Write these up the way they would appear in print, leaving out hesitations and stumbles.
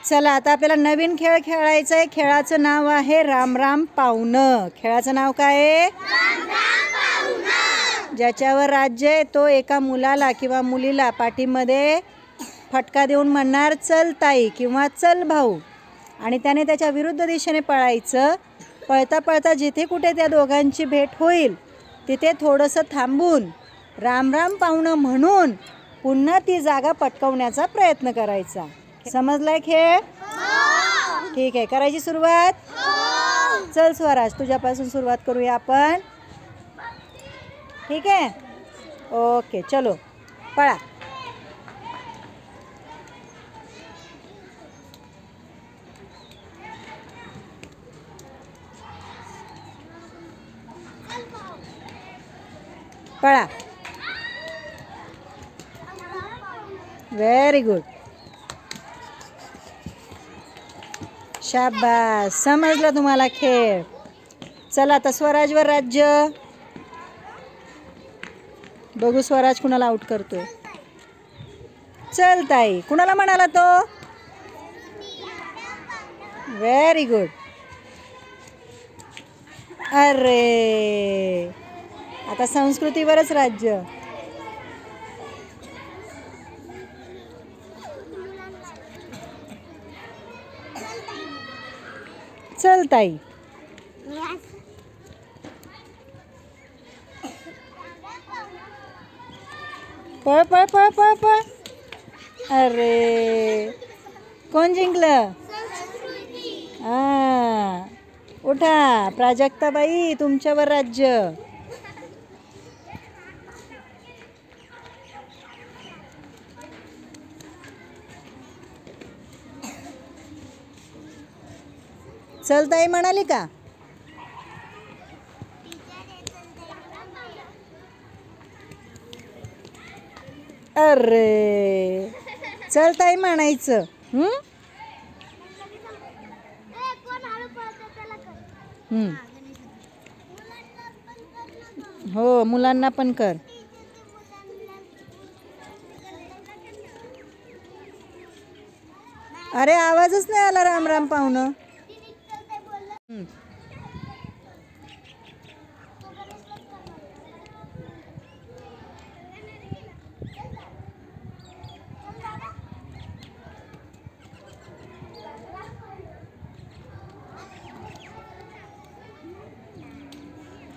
चला आता आपल्याला नवीन खेळ खेळायचा आहे. खेळाचं नाव आहे राम राम पाहुणं. खेळाचं नाव काय आहे? ज्याच्यावर राज्य आहे तो एका मुलाला किंवा मुलीला पाठीमध्ये फटका देऊन म्हणणार चल ताई किंवा चल भाऊ, आणि त्याने त्याच्या विरुद्ध दिशेने पळायचं. पळता पळता जिथे कुठे त्या दोघांची भेट होईल तिथे थोडंसं थांबून राम राम पाहुणं म्हणून पुन्हा ती जागा पटकवण्याचा प्रयत्न करायचा. समजलाय खेळ? ठीक आहे, करायची सुरुवात. चल स्वराज, तुझ्यापासून सुरुवात करूया आपण. ठीक आहे, ओके, चलो पळा. पळा. व्हेरी गुड, शाबास, समजलं तुम्हाला खेळ. चला आता स्वराजवर राज्य. बघू स्वराज कुणाला आउट करतोय. चल ताई कुणाला म्हणाला तो? Very good. अरे आता संस्कृतीवरच राज्य. चल ताई. पळ पळ पळ पळ पळ. अरे कोण जिंकलं? उठा प्राजक्ताबाई, तुमच्यावर राज्य. चल ताई म्हणाली का? अरे चल ताई म्हणायचं. हो, मुलांना पण कर. अरे आवाजच नाही आला राम राम पाहुणं.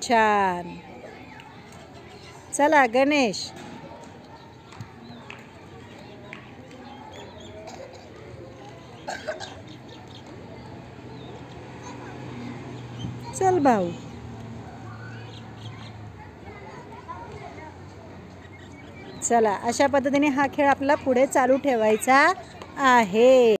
छान. चला गणेश. चल भाऊ. चला अशा पद्धतीने हा खेळ आपला पुढे चालू ठेवायचा आहे.